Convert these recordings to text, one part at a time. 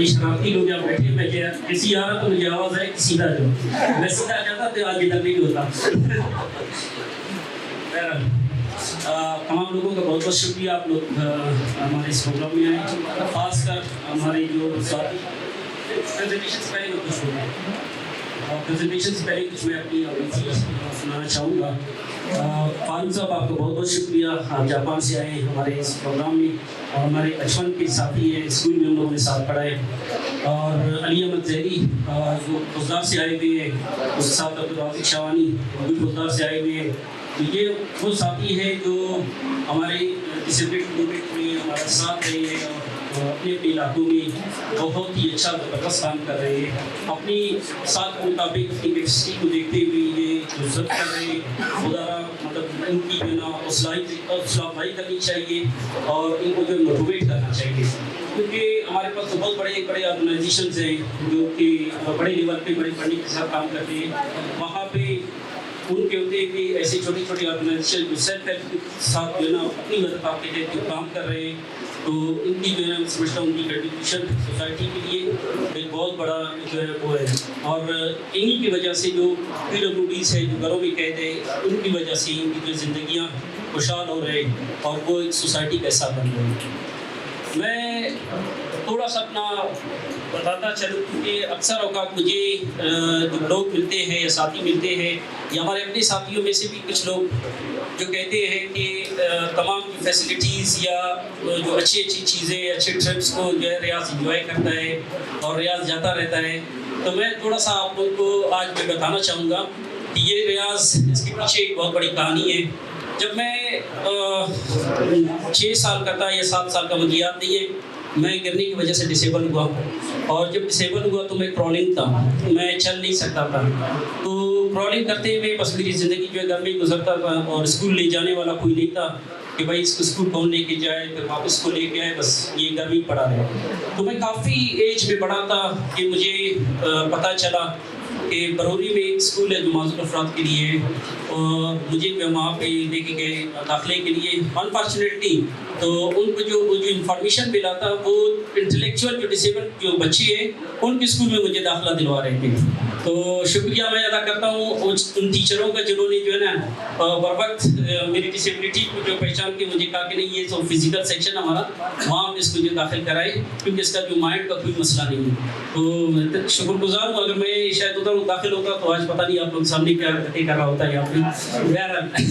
بڑی شرارتی لوگ یہاں بیٹھے. میں کسی آ رہا تو مجھے آواز آئے کہ سیدھا جو میں سیدھا جاتا تو آج ادھر نہیں ہوتا. تمام لوگوں کا بہت بہت شکریہ, آپ لوگ ہمارے اس پروگرام میں آئے, خاص کر ہمارے جو ساتھی. پریزنٹیشن سے پہلے کچھ میں اپنی چیز سنانا چاہوں گا. فاروق صاحب آپ کا بہت بہت شکریہ, آپ جاپان سے آئے ہیں ہمارے اس پروگرام میں, اور ہمارے بچپن کے ساتھی ہیں, اسکول میں ہم لوگوں نے ساتھ پڑھا ہے. اور علی احمد زہری جو بزدار سے آئے ہوئے ہیں, اس کے ساتھ عبدالرازق شاوانی وہ بھی بزدار سے آئے ہوئے ہیں. یہ وہ ساتھی ہیں جو ہمارے ڈسیبلٹی موومنٹ میں ہمارا ساتھ رہے ہیں, اور اپنے اپنے علاقوں میں بہت ہی اچھا زبردست کام کر رہے ہیں. اپنی ساتھ کے مطابق اپنی کیپیسٹی کو دیکھتے ہوئے یہ جو ضبط کر رہے ہیں, خدا مطلب ان کی جو ہے نا حوصلہ افزائی کرنی چاہیے, اور ان کو جو موٹیویٹ کرنا چاہیے. کیونکہ ہمارے پاس تو بہت بڑے بڑے آرگنائزیشنز ہیں جو کہ بڑے لیول پہ بڑے فنڈنگ کے ساتھ کام کرتے ہیں. وہاں پہ ان کے ہوتے بھی ایسی چھوٹی چھوٹی آرگنائزیشن جو سیلف ہیلپ کے ساتھ جو ہے نا اپنی مدد کے تحت جو کام کر رہے ہیں, تو ان کی جو ہے نا میں سمجھتا ہوں ان کی کنٹریبیوشن سوسائٹی کے لیے ایک بہت بڑا جو ہے وہ ہے. اور انہی کی وجہ سے جو PWDs ہے جو گھروں میں قید ہے, ان کی وجہ سے ان کی جو زندگیاں خوشحال ہو رہے ہیں اور وہ ایک سوسائٹی کا حصہ بن رہے ہیں. میں تھوڑا سا اپنا بتاتا چلوں, کیونکہ اکثر اوقات مجھے جو لوگ ملتے ہیں یا ساتھی ملتے ہیں, یا ہمارے اپنے ساتھیوں میں سے بھی کچھ لوگ جو کہتے ہیں کہ تمام کی فیسلٹیز یا جو اچھی چیزیں, اچھے ٹرپس کو جو ہے ریاض انجوائے کرتا ہے اور ریاض جاتا رہتا ہے. تو میں تھوڑا سا آپ لوگوں کو آج میں بتانا چاہوں گا کہ یہ ریاض, اس کے پیچھے ایک بہت بڑی کہانی ہے. جب میں 6 سال کا تھا یا 7 سال کا مجھے یاد نہیں ہے, میں گرنے کی وجہ سے ڈسیبل ہوا, اور جب ڈسیبل ہوا تو میں کرالنگ تھا, میں چل نہیں سکتا تھا. تو کرالنگ کرتے ہوئے بس میری زندگی جو ہے گھر میں ہی گزرتا تھا, اور اسکول لے جانے والا کوئی نہیں تھا کہ بھائی اس کو اسکول کون لے کے جائے, پھر واپس کو لے کے آئے, بس یہ گھر میں ہی پڑا رہے. تو میں کافی ایج میں بڑا تھا کہ مجھے پتہ چلا کہ بروری میں ایک اسکول ہے جو معذور افراد کے لیے ہے, اور مجھے وہاں پہ لے کے گئے داخلے کے لیے. انفارچونیٹلی تو ان کو جو انفارمیشن ملا تھا وہ انٹلیکچوئل جو ڈسیبل جو بچے ہیں ان کے اسکول میں مجھے داخلہ دلوا رہے تھے. تو شکریہ میں ادا کرتا ہوں ان ٹیچروں کا جنہوں نے جو ہے نا بر وقت میری ڈسیبلٹی کو جو پہچان کے مجھے کہا کہ نہیں یہ تو فزیکل سیکشن ہمارا, وہاں ہم اس کو جو داخل کرائے, کیونکہ اس کا جو مائنڈ کا کوئی مسئلہ نہیں ہے. تو شکر گزار ہوں, اگر میں شاید ادھر داخل ہوتا تو آج پتہ نہیں آپ لوگ سامنے کیا کر رہا ہوتا ہے یہاں پہ.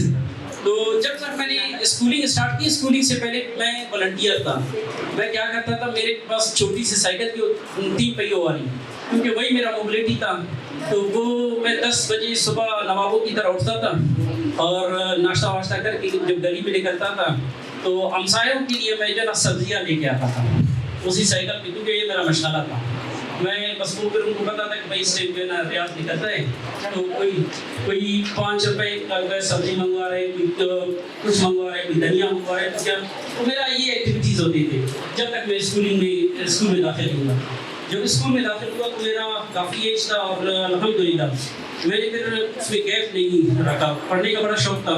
تو جب تک میں نے اسکولنگ اسٹارٹ کی, اسکولنگ سے پہلے میں والنٹیئر تھا. میں کیا کرتا تھا, میرے پاس چھوٹی سی سائیکل تھی 3 پہیوں والی, کیونکہ وہی میرا موبلٹی تھا. تو وہ میں 10 بجے صبح نوابوں کی طرح اٹھتا تھا, اور ناشتہ واشتہ کر کے جب گلی میں نکلتا تھا تو ہمسایوں کے لیے میں جو ہے نا سبزیاں لے کے آتا تھا اسی سائیکل پہ, کیونکہ یہ میرا مشغلہ تھا. میں بس وہ پھر ان کو پتا تھا کہ بھائی اس ٹائم جو ہے نا ریاض نکلتا ہے, تو کوئی 5 روپے کا سبزی منگوا رہے, کوئی کچھ منگوا رہے, کوئی دھنیا منگوا رہے, تو کیا تو میرا یہ ایکٹیویٹیز ہوتی تھی جب تک میں اسکول میں داخل ہوا. جب اسکول میں داخل ہوا تو میرا کافی ایج تھا, اور الحمدللہ میں نے پھر اس میں گیپ نہیں رکھا. پڑھنے کا بڑا شوق تھا,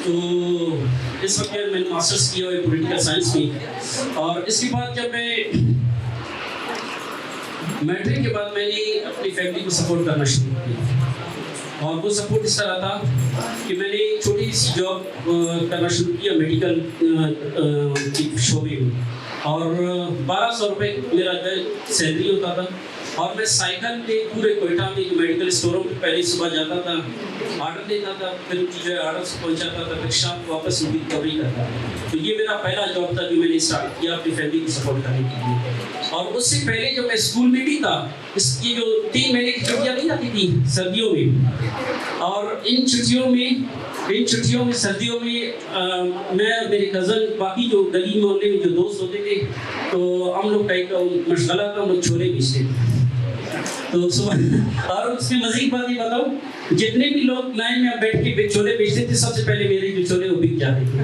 تو اس وقت میں نے ماسٹرس کیا ہے پولیٹیکل سائنس میں. اور اس کے بعد جب میں میٹرک کے بعد میں نے اپنی فیملی کو سپورٹ کرنا شروع کیا, اور وہ سپورٹ اس طرح تھا کہ میں نے چھوٹی سی جاب کرنا شروع کیا میڈیکل شعبے میں, اور 1200 روپے میرا سیلری ہوتا تھا. اور میں سائیکل پہ پورے کوئٹہ میں جو میڈیکل اسٹوروں میں پہلے صبح جاتا تھا, آرڈر دیتا تھا, پھر جو ہے آرڈر سے پہنچاتا تھا, پھر شام کو واپس ان کی ریکوری کرتا تھا. تو یہ میرا پہلا جاب تھا جو میں نے اسٹارٹ کیا اپنی فیملی کو سپورٹ کرنے کے لیے. اور اس سے پہلے جو میں اسکول میں بھی تھا, اس کی جو 3 مہینے کی چھٹیاں نہیں آتی تھیں سردیوں میں, اور ان چھٹیوں میں سردیوں میں میں اور میرے کزن باقی جو گلی محلے میں جو دوست ہوتے تھے, تو ہم لوگ کا ایک مشغلہ تھا, ہم لوگ چھولے بیچتے تھے. تو صبح اور اس میں مزید بات یہ بتاؤں, جتنے بھی لوگ لائن میں بیٹھ کے چھولے بیچتے تھے, سب سے پہلے میرے جو چھولے وہ بک جاتے تھے.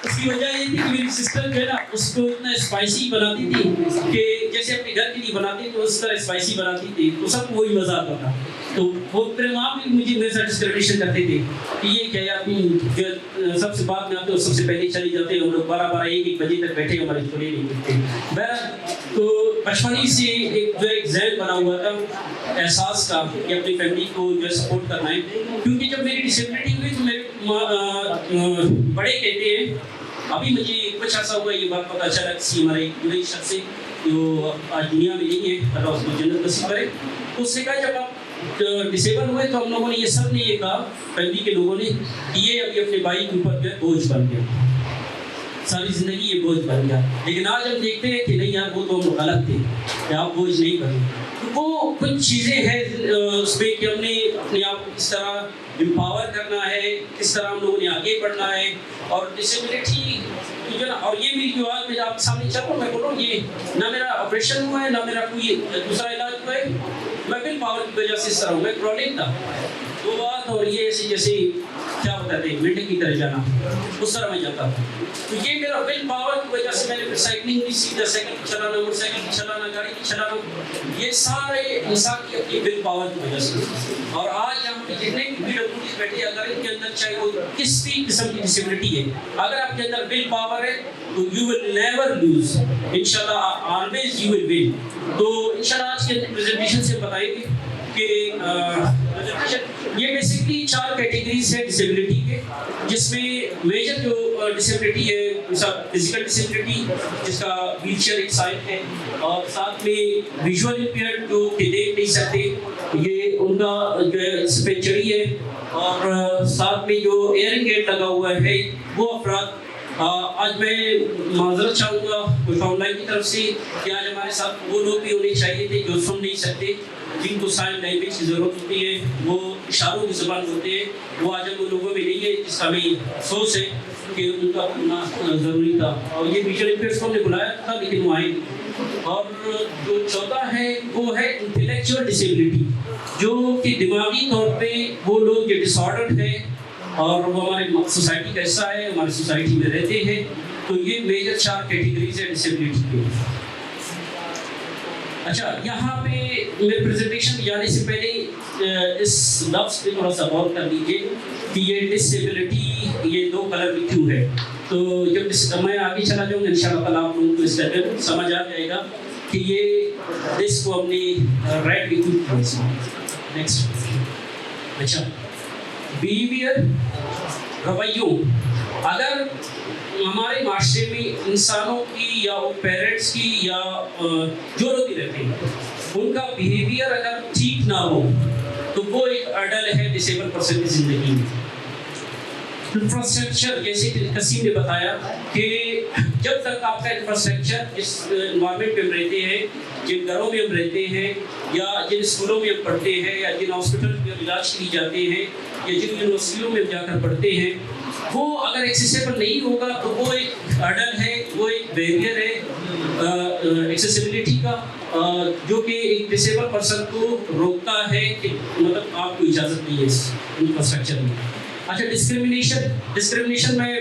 اس کی وجہ یہ تھی کہ میری سسٹر جو ہے نا اس کو اتنا اسپائسی بناتی تھی کہ جیسے اپنے گھر کے لیے بناتی تو اس طرح اسپائسی بناتی تھی, تو سب کو وہی مزہ آتا تھا. تو وہ پھر وہاں بھی مجھے میرے ساتھ ڈسکرمنیشن کرتے تھے کہ یہ کیا یار تم جو سب سے بعد میں آتے ہو سب سے پہلے چلی جاتے ہو، ہم لوگ 12-1 بجے تک بیٹھے ہمارے چھوڑے نہیں ملتے. بہرحال تو بچپن ہی سے ایک ذہن بنا ہوا تھا احساس کا کہ اپنی فیملی کو جو ہے سپورٹ کرنا ہے. کیونکہ جب میری ڈسیبلٹی ہوئی تو میرے بڑے کہتے ہیں، ابھی مجھے کچھ ایسا ہوا یہ بات پتہ چلا کسی ہمارے جڑے شخص سے جو آج دنیا میں نہیں ہے، اللہ اس کو جنت نصیب کرے. تو اس نے کہا جب آپ ڈسیبل ہوئے تو ہم لوگوں نے یہ سب نے یہ کہا، فیملی کے لوگوں نے، کہ یہ ابھی اپنے بھائی کے اوپر جو ہے بوجھ بن گیا، ساری زندگی یہ بوجھ بن گیا. لیکن آج ہم دیکھتے ہیں کہ نہیں یار وہ تو ہم غلط تھے کہ آپ بوجھ نہیں بنے. وہ کچھ چیزیں ہیں اس پہ کہ ہم نے اپنے آپ کو کس طرح امپاور کرنا ہے، کس طرح ہم لوگوں نے آگے بڑھنا ہے. اور ڈسیبلٹی جو نا، اور یہ بھی جو آج میں آپ کے سامنے چل رہا ہوں، میں بول رہا ہوں یہ نہ میرا آپریشن ہوا ہے نہ میرا کوئی دوسرا علاج ہوا ہے، میں ول پاور کی وجہ سے اس طرح ہوں. میں پرابلم تھا وہ بات، اور یہ ایسی جیسے کیا بتاتے ہیں مینڈک کی طرح جانا، اس طرح میں جاتا تھا. تو یہ میرا ول پاور کی وجہ سے میں نے پھر سائیکلنگ بھی سیکھا، سائیکل چلانا، موٹر سائیکل چلانا، گاڑی بھی چلانا، یہ سارے انسان کی اپنی ول پاور کی وجہ سے. اور آج ہم جتنے بھی ڈبلیوز بیٹھے، اگر ان کے اندر چاہے وہ کس بھی قسم کی ڈسیبلٹی ہے، اگر آپ کے اندر ول پاور ہے تو یو ول نیور لوز، انشاءاللہ آلویز یو ول ون. تو انشاءاللہ آج کے پریزنٹیشن سے بتائیں گے کہ یہ بیسکلی 4 کیٹیگریز ہے ڈسیبلٹی کے، جس میں میجر جو ڈسیبلٹی ہے فزیکل ڈسیبلٹی جس کا ویل چیئر ایک سائن ہے، اور ساتھ میں ویژول امپیئرڈ جو کہ دیکھ نہیں سکتے، یہ ان کا جو ہے اس پہ چڑھی ہے. اور ساتھ میں جو ایئرنگ ایڈ لگا ہوا ہے وہ افراد، آج میں معذرت چاہوں گا فاؤنڈ لائن کی طرف سے کہ آج ہمارے ساتھ وہ لوگ بھی ہونے چاہیے تھے جو سن نہیں سکتے، جن کو سائن لینگویج کی ضرورت ہوتی ہے، وہ اشاروں کی زبان ہوتے ہیں، وہ آج ہم لوگوں میں نہیں ہے، جس کا ہمیں افسوس ہے کہ ان کا ہونا ضروری تھا. اور یہ ویژول امپیئرڈ کو ہم نے بلایا تھا لیکن وہ آئے نہیں. اور جو چوتھا ہے وہ ہے انٹلیکچوئل ڈسیبلٹی، جو کہ دماغی طور پہ وہ لوگ جو ڈس آرڈرڈ ہیں اور وہ ہمارے سوسائٹی کا حصہ ہے، ہماری سوسائٹی میں رہتے ہیں. تو یہ میجر 4 کیٹیگریز ہے ڈسیبلٹی کے. اچھا، یہاں پہ میرے پریزنٹیشن میں جانے سے پہلے اس لفظ پہ تھوڑا سا غور کر لیجیے کہ یہ ڈسیبلٹی یہ 2 کلر میں کیوں ہے. تو جب میں آگے چلا جاؤں گا انشاءاللہ تعالیٰ آپ لوگوں کو اس کا سمجھ آ جائے گا کہ یہ اس کو ہم نے رائٹ بھی کیوں. نیکسٹ. اچھا، بیہیویئر، رویوں. اگر ہمارے معاشرے میں انسانوں کی یا پیرنٹس کی یا جو لوگ بھی رہتے ہیں ان کا بیہیویئر اگر ٹھیک نہ ہو تو وہ ایک اڈل ہے ڈسیبل پرسن کی زندگی میں. انفراسٹرکچر جیسے کہ قسیم نے بتایا کہ جب تک آپ کا انفراسٹرکچر جس انوائرمنٹ میں ہم رہتے ہیں، جن گھروں میں ہم رہتے ہیں، یا جن اسکولوں میں ہم پڑھتے ہیں، یا جن ہاسپٹل میں ہم علاج کے لیے جاتے ہیں، یا جن یونیورسٹیوں میں ہم جا کر پڑھتے ہیں، وہ اگر ایکسیسیبل نہیں ہوگا تو وہ ایک ہرڈل ہے، وہ ایک بیریئر ہے ایکسیسیبلٹی کا، جو کہ ایک ڈسیبل پرسن کو روکتا ہے کہ مطلب آپ کو اجازت نہیں ہے اس انفراسٹرکچر میں. اچھا، ڈسکرمنیشن میں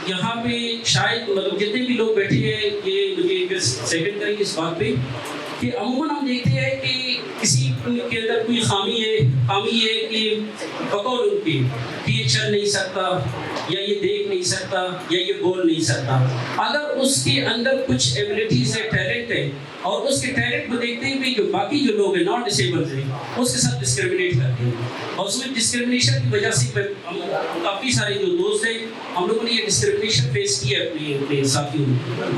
یہاں پہ شاید مطلب جتنے بھی لوگ بیٹھے ہیں یہ مجھے سیکنڈ کریں گے اس بات پہ کہ عموماً ہم دیکھتے ہیں کہ کسی کے اندر کوئی خامی ہے کہ بقول ان کی کہ یہ چل نہیں سکتا، یا یہ دیکھ نہیں سکتا، یا یہ بول نہیں سکتا. اگر اس کے اندر کچھ ایبلٹیز ہے، ٹیلنٹ ہے، اور اس کے ٹیلنٹ کو دیکھتے ہوئے جو باقی جو لوگ ہیں نان ڈسیبلڈ ہیں اس کے ساتھ ڈسکرمنیٹ کرتے ہیں. اور اس میں ڈسکرمنیشن کی وجہ سے کافی سارے جو دوست ہیں ہم لوگوں نے یہ ڈسکرمنیشن فیس کی ہے اپنے ساتھیوں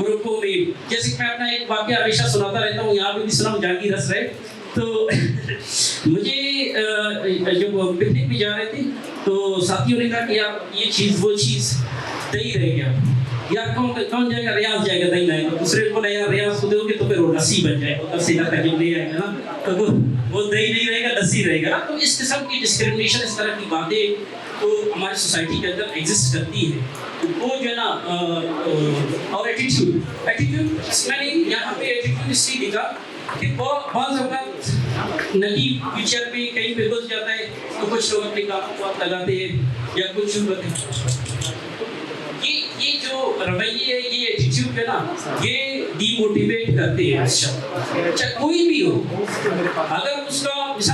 گروپوں میں. جیسے کہ میں اپنا ایک واقعہ ہمیشہ سناتا رہتا ہوں، یہاں پہ بھی سنا ہوں جہانگیر رس رہے. تو مجھے جب پکنک میں جا رہے تھے تو ساتھیوں نے کہا کہ یار یہ چیز وہ چیز دہی رہ گیا، یار کون جائے گا، ریاض جائے گا دہی لائے گا. دوسرے کو بولا یار ریاض کو دو گے تو پھر وہ لسی بن جائے گا، لسی کا جب لے آئے گا نا تو وہ دہی نہیں رہے گا، لسی رہے گا. تو اس قسم کی ڈسکرمنیشن، اس طرح کی باتیں تو ہماری سوسائٹی کے اندر ایگزسٹ کرتی ہے. وہ جو ہے نا اور ایٹیٹیوڈ میں نے یہاں پہ ایٹیٹیوڈ اس لیے لکھا کہ بعض اوقات ندی فیوچر پہ کہیں پہ گھس جاتا ہے تو کچھ لوگ اپنے کاموں کو لگاتے ہیں یا کچھ یہ جو رویے ہے، یہ ایٹیٹیوڈ ہے نا، یہ ڈی موٹیویٹ کرتے ہیں. اچھا کوئی بھی ہو، اگر اس کا مثال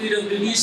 PWDs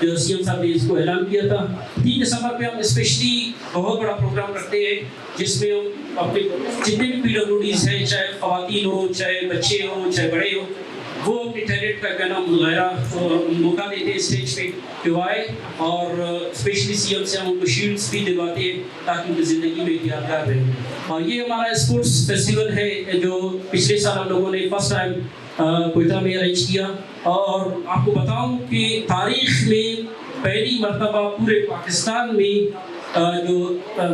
جو سی ایم صاحب نے اس کو اعلان کیا تھا. 3 دسمبر پہ ہم اسپیشلی بہت بڑا پروگرام رکھتے ہیں جس میں ہم اپنے جتنے بھی PWDs ہیں, چاہے خواتین ہوں, چاہے بچے ہوں, چاہے بڑے ہوں, وہ اپنی ٹیلنٹ کا کہنا مظاہرہ موقع دیتے ہیں اسٹیج پہ کہ وہ آئے, اور اسپیشلی سی ایم سے ہم ان کو شیلڈس بھی دلواتے ہیں تاکہ ان کی زندگی میں یادگار رہے. اور یہ ہمارا اسپورٹس فیسٹیول ہے جو پچھلے سال ہم لوگوں نے فرسٹ ٹائم کوئٹہ میں ارینج کیا, اور آپ کو بتاؤں کہ تاریخ میں پہلی مرتبہ پورے پاکستان میں جو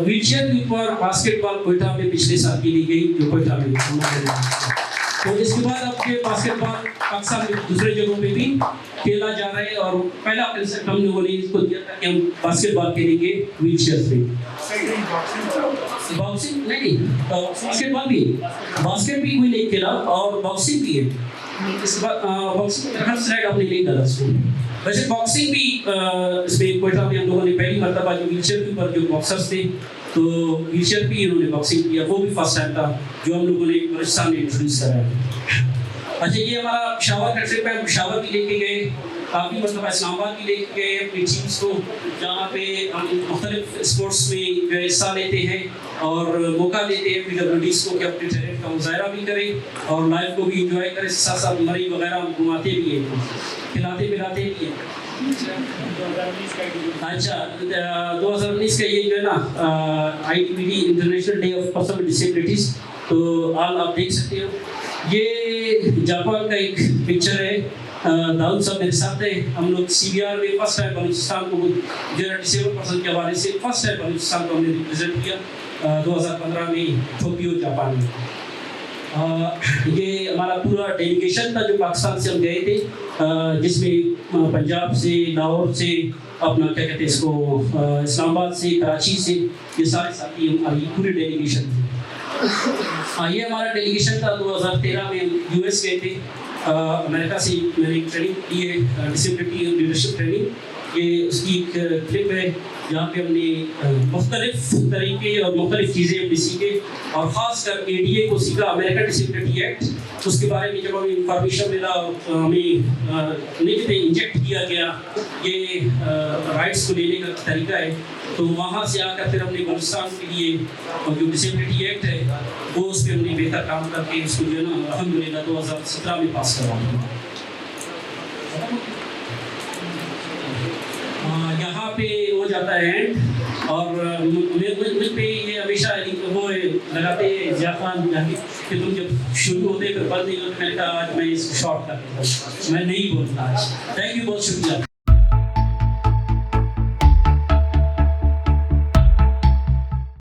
ویل چیئر کے اوپر باسکٹ بال کوئٹہ میں پچھلے سال کھیلی گئی, جو کوئٹہ میں. تو اس کے بعد اب کے باسکٹ بال پاکستان میں دوسرے جگہوں پہ بھی کھیلا جا رہا ہے, اور پہلا کنسپٹ ہم لوگوں نے اس کو دیا تھا کہ ہم باسکٹ بال کھیلیں گے ویل چیئر پہ. باکسنگ نہیں, باسکٹ بال بھی, باسکٹ بھی کوئی نہیں کھیلا اور باکسنگ بھی ہے. اس کے بعد باکسنگ ہر سائڈ آپ نے نہیں ڈالا اس کو. ویسے باکسنگ بھی اس میں کوئٹہ میں ہم لوگوں نے پہلی مرتبہ جو ویل چیئر کے اوپر جو باکسرس تھے تو ویل چیئر بھی انہوں نے باکسنگ کیا, وہ بھی فرسٹ ٹائم تھا جو ہم لوگوں نے بلوچستان میں انٹروڈیوس کرایا. اچھا, یہ ہمارا پشاور کا ٹرپ ہے. ہم پشاور بھی لے کے گئے, کافی مرتبہ اسلام آباد بھی لے کے گئے اپنی ٹیمس کو, جہاں پہ ہم مختلف اسپورٹس میں جو حصہ لیتے ہیں اور موقع دیتے ہیں PWDs کو کہ اپنے ٹیلنٹ کا مظاہرہ بھی کریں اور لائف کو بھی انجوائے کریں, ساتھ ساتھ مری وغیرہ ہم گھماتے بھی ہیں, کھلاتے پلاتے بھی ہیں. اچھا, 2019 کا یہ جو ہے نا ITBD international day of person with disabilities, تو آپ دیکھ سکتے ہو یہ جاپان کا ایک پکچر ہے. داؤد صاحب میرے ساتھ ہیں. ہم لوگ CBR میں فرسٹ ٹائم بلوچستان کو جو ہے ڈسیبل پرسن کے حوالے سے فرسٹ ٹائم بلوچستان کو ہم نے ریپرزینٹ کیا 2015 میں ٹوکیو جاپان میں. یہ ہمارا پورا ڈیلیگیشن تھا جو پاکستان سے ہم گئے تھے, جس میں پنجاب سے, لاہور سے, اپنا کیا کہتے ہیں اس کو, اسلام آباد سے, کراچی سے, یہ سارے ساتھی ہماری پوری ڈیلیگیشن تھی. یہ ہمارا ڈیلیگیشن تھا. 2013 میں US گئے تھے. امریکہ سے میں نے ٹریننگ کی ہے, ڈسیبلٹی لیڈرشپ ٹریننگ. یہ اس کی ایک کلپ ہے جہاں پہ ہم نے مختلف طریقے اور مختلف چیزیں ہم نے سیکھے, اور خاص کر ADA کو سیکھا, امریکن ڈسیبلٹی ایکٹ. اس کے بارے میں جب ہمیں انفارمیشن ملا, ہمیں نیچے انجیکٹ کیا گیا یہ رائٹس کو لینے کا طریقہ ہے, تو وہاں سے آ کر پھر ہم نے بلوچستان کے لیے جو ڈسیبلٹی ایکٹ ہے وہ اس پہ ہم نے بہتر کام کر کے اس کو جو ہے نا الحمدللہ 2017 میں پاس کروایا. یہاں پہ ہو جاتا ہے اینڈ, اور مجھ پہ یہ ہمیشہ وہ لگاتے ہیں ضیاء خان کہ تم جب شروع ہوتے پھر بند نہیں ہوتے. میں نے کہا آج میں اس کو شارٹ کر دیتا ہوں, میں نہیں بولتا آج. تھینک یو, بہت شکریہ.